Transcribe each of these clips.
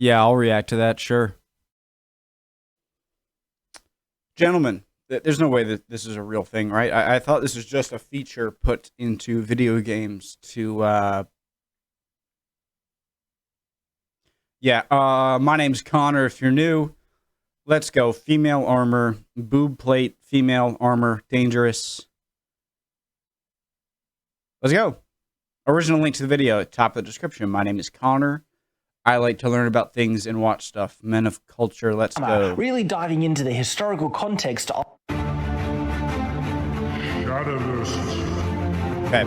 Yeah, I'll react to that, sure. Gentlemen, there's no way that this is a real thing, right? I thought this was just a feature put into video games to, my name's Connor. If you're new, let's go. Female armor, boob plate, female armor, dangerous. Let's go. Original link to the video at top of the description. My name is Connor. I like to learn about things and watch stuff. Men of culture, let's go. Really diving into the historical context of... Okay.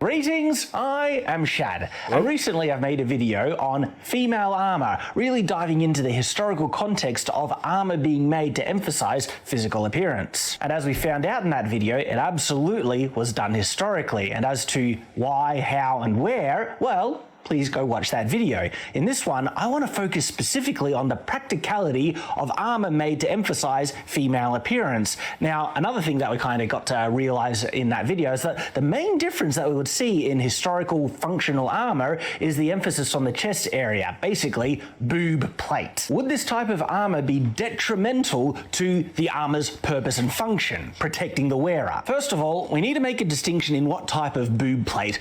Greetings, I am Shad, and recently I've made a video on female armor, really diving into the historical context of armor being made to emphasize physical appearance. And as we found out in that video, it absolutely was done historically, and as to why, how, and where, well, please go watch that video. In this one, I want to focus specifically on the practicality of armor made to emphasize female appearance. Now, another thing that we kind of got to realize in that video is that the main difference that we would see in historical functional armor is the emphasis on the chest area, basically boob plate. Would this type of armor be detrimental to the armor's purpose and function, protecting the wearer? First of all, we need to make a distinction in what type of boob plate.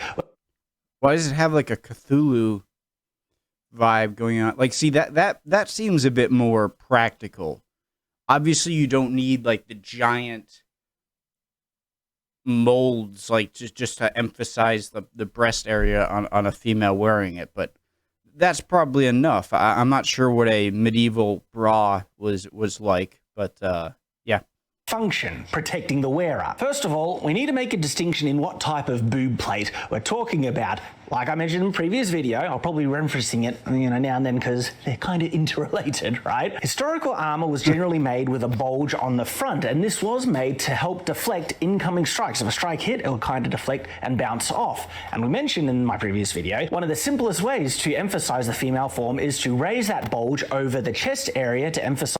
Why does it have like a Cthulhu vibe going on? Like, see, that seems a bit more practical. Obviously, you don't need like the giant molds, like just to emphasize the breast area on a female wearing it, but that's probably enough. I'm not sure what a medieval bra was like, but yeah. Function, protecting the wearer. First of all, we need to make a distinction in what type of boob plate we're talking about. Like I mentioned in the previous video, I'll probably be referencing it, now and then because they're kind of interrelated, right? Historical armor was generally made with a bulge on the front, and this was made to help deflect incoming strikes. If a strike hit, it will kind of deflect and bounce off. And we mentioned in my previous video, one of the simplest ways to emphasize the female form is to raise that bulge over the chest area to emphasize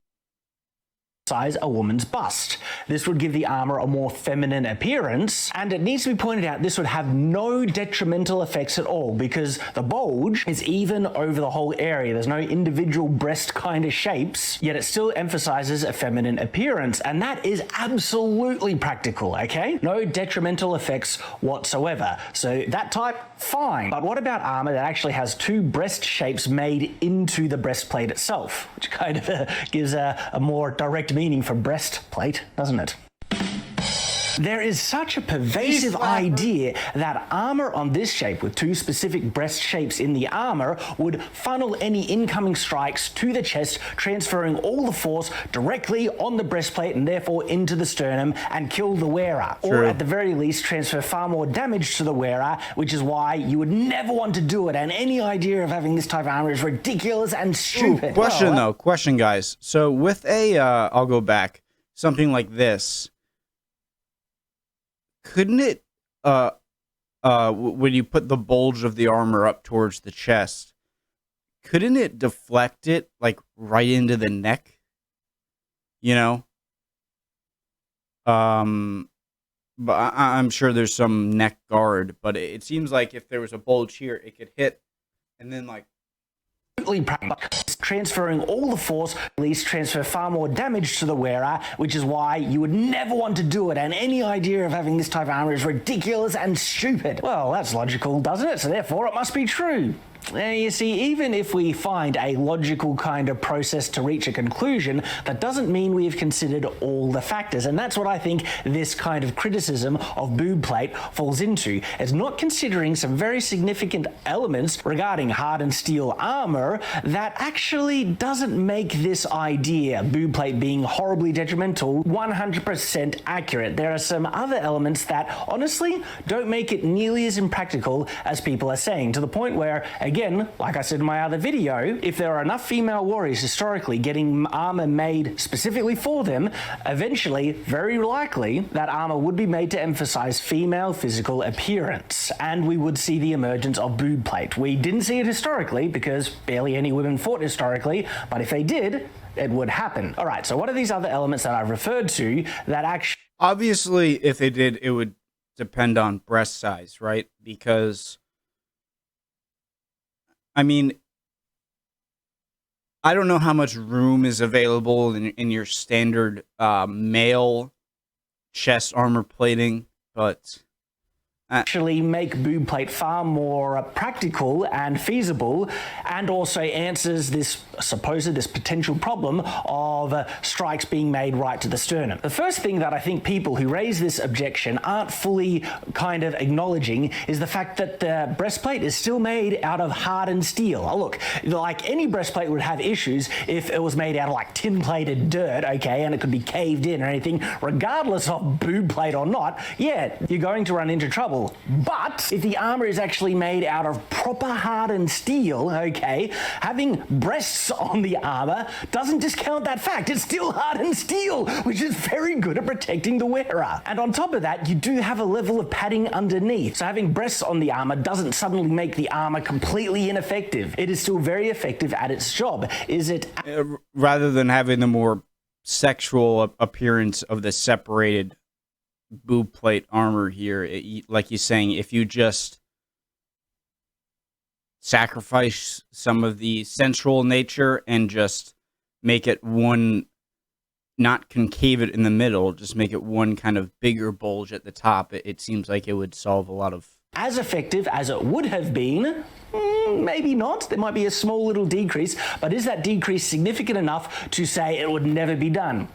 a woman's bust. This would give the armor a more feminine appearance, and it needs to be pointed out this would have no detrimental effects at all because the bulge is even over the whole area. There's no individual breast kind of shapes, yet it still emphasizes a feminine appearance, and that is absolutely practical, okay? No detrimental effects whatsoever. So that type, fine. But what about armor that actually has two breast shapes made into the breastplate itself, which kind of gives a more direct meaning for breastplate, doesn't it? There is such a pervasive idea that armor on this shape with two specific breast shapes in the armor would funnel any incoming strikes to the chest, transferring all the force directly on the breastplate and therefore into the sternum and kill the wearer. True. Or at the very least transfer far more damage to the wearer, which is why you would never want to do it, and any idea of having this type of armor is ridiculous and stupid. Question guys. So with a, I'll go back, something like this, couldn't it, when you put the bulge of the armor up towards the chest, couldn't it deflect it, like, right into the neck? You know? But I'm sure there's some neck guard, but it seems like if there was a bulge here, it could hit, and then, like, transferring all the force, at least transfer far more damage to the wearer, which is why you would never want to do it, and any idea of having this type of armor is ridiculous and stupid. Well, that's logical, doesn't it? So therefore it must be true. You see, even if we find a logical kind of process to reach a conclusion, that doesn't mean we have considered all the factors, and that's what I think this kind of criticism of boob plate falls into. It's not considering some very significant elements regarding hardened steel armor that actually doesn't make this idea, boob plate being horribly detrimental, 100% accurate. There are some other elements that honestly don't make it nearly as impractical as people are saying, to the point where, again, like I said in my other video, if there are enough female warriors historically getting armor made specifically for them, eventually, very likely, that armor would be made to emphasize female physical appearance, and we would see the emergence of boob plate. We didn't see it historically because barely any women fought historically, but if they did, it would happen. All right, so what are these other elements that I've referred to that actually... Obviously, if they did, it would depend on breast size, right? Because, I mean, I don't know how much room is available in your standard male chest armor plating, but actually make boob plate far more practical and feasible, and also answers this potential problem of strikes being made right to the sternum. The first thing that I think people who raise this objection aren't fully kind of acknowledging is the fact that the breastplate is still made out of hardened steel. Now look, like any breastplate would have issues if it was made out of like tin-plated dirt, okay, and it could be caved in or anything. Regardless of boob plate or not, yeah, you're going to run into trouble. But if the armor is actually made out of proper hardened steel, okay, having breasts on the armor doesn't discount that fact. It's still hardened steel, which is very good at protecting the wearer. And on top of that, you do have a level of padding underneath. So having breasts on the armor doesn't suddenly make the armor completely ineffective. It is still very effective at its job. Is it? Rather than having the more sexual appearance of the separated boob plate armor here, like you're saying, if you just sacrifice some of the sensual nature and just make it one, not concave it in the middle, just make it one kind of bigger bulge at the top, it seems like it would solve a lot of... As effective as it would have been, maybe not. There might be a small little decrease, but is that decrease significant enough to say it would never be done?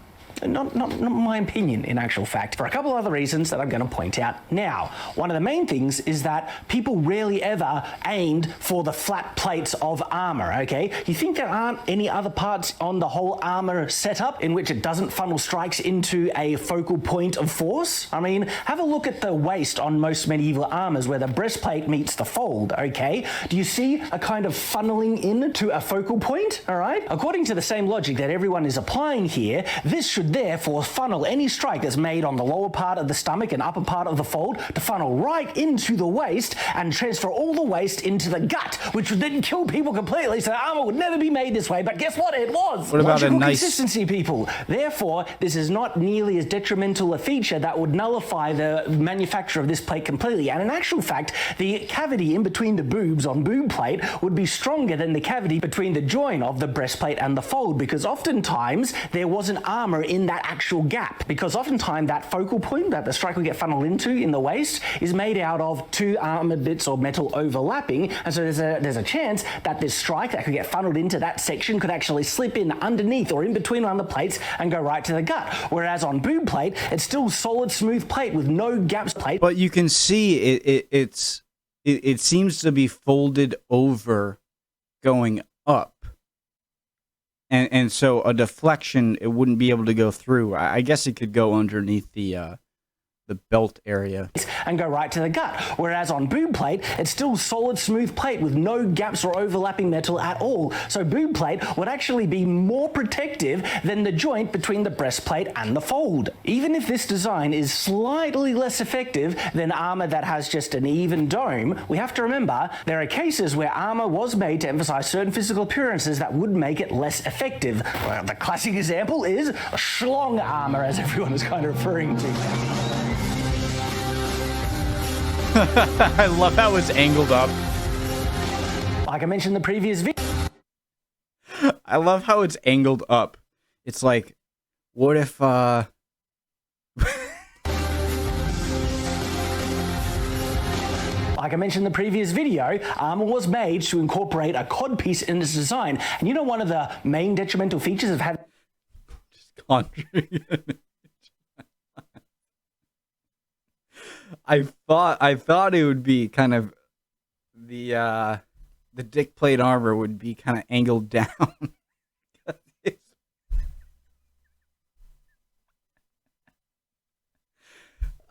Not my opinion, in actual fact, for a couple other reasons that I'm going to point out now. One of the main things is that people rarely ever aimed for the flat plates of armor, okay? You think there aren't any other parts on the whole armor setup in which it doesn't funnel strikes into a focal point of force? I mean, have a look at the waist on most medieval armors where the breastplate meets the fold, okay? Do you see a kind of funneling in to a focal point, all right? According to the same logic that everyone is applying here, this should therefore funnel any strike that's made on the lower part of the stomach and upper part of the fold to funnel right into the waist and transfer all the waste into the gut, which would then kill people completely. So armor would never be made this way, but guess what? It was. What about logical a nice consistency, people? Therefore, this is not nearly as detrimental a feature that would nullify the manufacture of this plate completely. And in actual fact, the cavity in between the boobs on boob plate would be stronger than the cavity between the join of the breastplate and the fold, because oftentimes there wasn't armor in that actual gap, because oftentimes that focal point that the strike will get funneled into in the waist is made out of two armored bits of metal overlapping, and so there's a chance that this strike that could get funneled into that section could actually slip in underneath or in between one of the plates and go right to the gut. Whereas on boob plate, it's still solid, smooth plate with no gaps plate. But you can see it seems to be folded over going up. And so a deflection, it wouldn't be able to go through. I guess it could go underneath the belt area and go right to the gut. Whereas on boob plate, it's still solid, smooth plate with no gaps or overlapping metal at all. So boob plate would actually be more protective than the joint between the breastplate and the fold. Even if this design is slightly less effective than armor that has just an even dome, we have to remember there are cases where armor was made to emphasize certain physical appearances that would make it less effective. Well, the classic example is schlong armor, as everyone is kind of referring to. I love how it's angled up. Like I mentioned in the previous video. I love how it's angled up. It's like, what if, Like I mentioned in the previous video, armor was made to incorporate a codpiece in its design. And you know one of the main detrimental features of having... Just conjuring it. I thought it would be kind of the dick plate armor would be kind of angled down.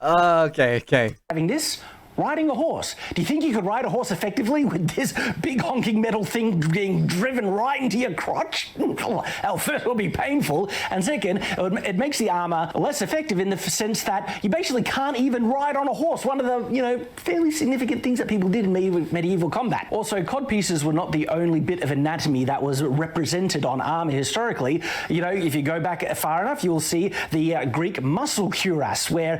Okay. Having this, riding a horse. Do you think you could ride a horse effectively with this big honking metal thing being driven right into your crotch? Well, first, it will be painful, and second, it makes the armor less effective in the sense that you basically can't even ride on a horse. One of the, fairly significant things that people did in medieval combat. Also, codpieces were not the only bit of anatomy that was represented on armor historically. If you go back far enough, you will see the Greek muscle cuirass, where,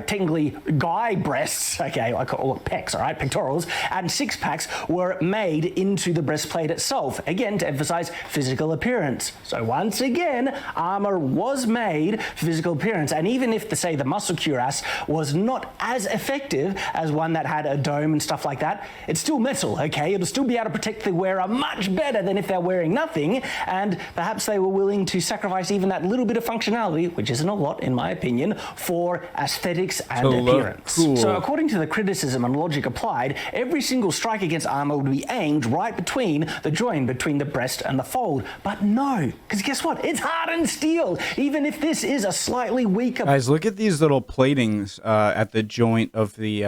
technically guy breasts, okay, okay, I call it pecs, all right, pectorals, and six-packs were made into the breastplate itself, again, to emphasize physical appearance. So once again, armor was made for physical appearance, and even if, say, the muscle cuirass was not as effective as one that had a dome and stuff like that, it's still metal, okay? It'll still be able to protect the wearer much better than if they're wearing nothing, and perhaps they were willing to sacrifice even that little bit of functionality, which isn't a lot in my opinion, for aesthetics and appearance. Cool. So according to the criticism and logic applied, every single strike against armor would be aimed right between the join between the breast and the fold. But no, because guess what? It's hardened steel, even if this is a slightly weaker... Guys, look at these little platings at the joint of the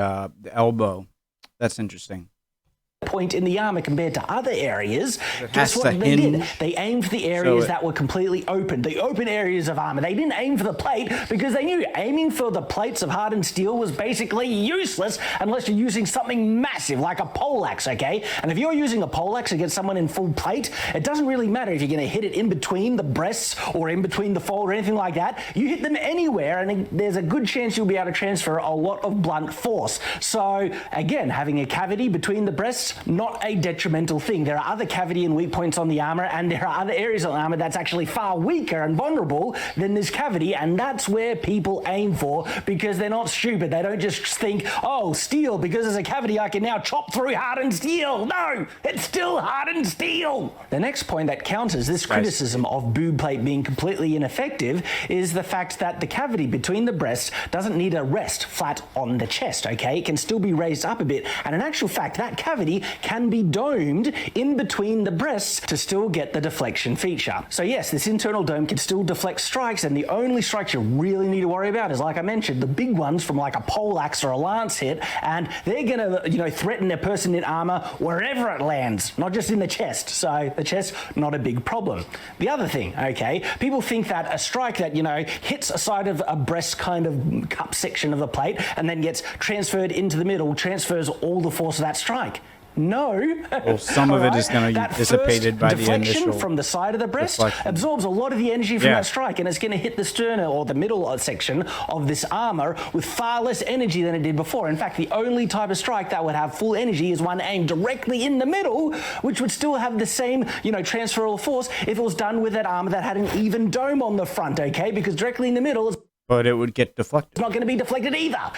elbow. That's interesting. Point in the armor compared to other areas. Guess what they did? They aimed for the areas that were completely open, the open areas of armor. They didn't aim for the plate because they knew aiming for the plates of hardened steel was basically useless unless you're using something massive like a poleaxe, okay? And if you're using a poleaxe against someone in full plate, it doesn't really matter if you're going to hit it in between the breasts or in between the fold or anything like that. You hit them anywhere and there's a good chance you'll be able to transfer a lot of blunt force. So again, having a cavity between the breasts, not a detrimental thing. There are other cavity and weak points on the armor, and there are other areas on the armor that's actually far weaker and vulnerable than this cavity, and that's where people aim for because they're not stupid. They don't just think, oh, steel, because there's a cavity I can now chop through hardened steel. No, it's still hardened steel. The next point that counters this criticism of boob plate being completely ineffective is the fact that the cavity between the breasts doesn't need to rest flat on the chest, okay? It can still be raised up a bit, and in actual fact, that cavity can be domed in between the breasts to still get the deflection feature. So yes, this internal dome can still deflect strikes, and the only strikes you really need to worry about is, like I mentioned, the big ones from like a poleaxe or a lance hit, and they're gonna, you know, threaten a person in armor wherever it lands, not just in the chest. So the chest, not a big problem. The other thing, okay, people think that a strike that, you know, hits a side of a breast kind of cup section of the plate and then gets transferred into the middle transfers all the force of that strike. No. Well, some of it is going to be dissipated by the initial from the side of the breast absorbs a lot of the energy from that strike, and it's going to hit the sternum or the middle section of this armor with far less energy than it did before. In fact, the only type of strike that would have full energy is one aimed directly in the middle, which would still have the same, you know, transferable force if it was done with that armor that had an even dome on the front, okay? Because directly in the middle is... But it would get deflected. It's not going to be deflected either.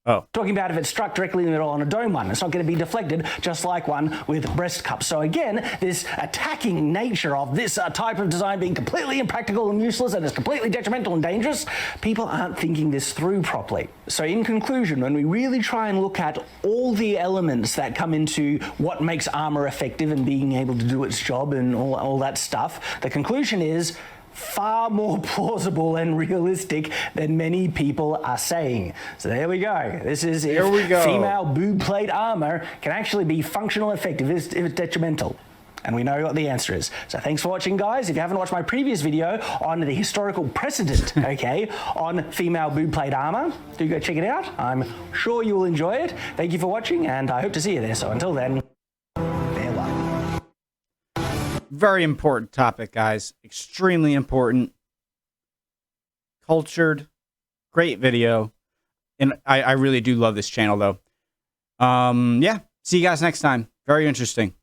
Oh. Talking about if it's struck directly in the middle on a dome one, it's not going to be deflected just like one with breast cups. So again, this attacking nature of this type of design being completely impractical and useless and is completely detrimental and dangerous, people aren't thinking this through properly. So in conclusion, when we really try and look at all the elements that come into what makes armor effective and being able to do its job and all that stuff, the conclusion is far more plausible and realistic than many people are saying. So there we go. This is if female boob plate armor can actually be functional effective if it's detrimental. And we know what the answer is. So thanks for watching, guys. If you haven't watched my previous video on the historical precedent, okay, on female boob plate armor, do go check it out. I'm sure you will enjoy it. Thank you for watching, and I hope to see you there. So until then, very important topic, guys. Extremely important. Cultured. Great video. And I really do love this channel, though. Yeah. See you guys next time. Very interesting.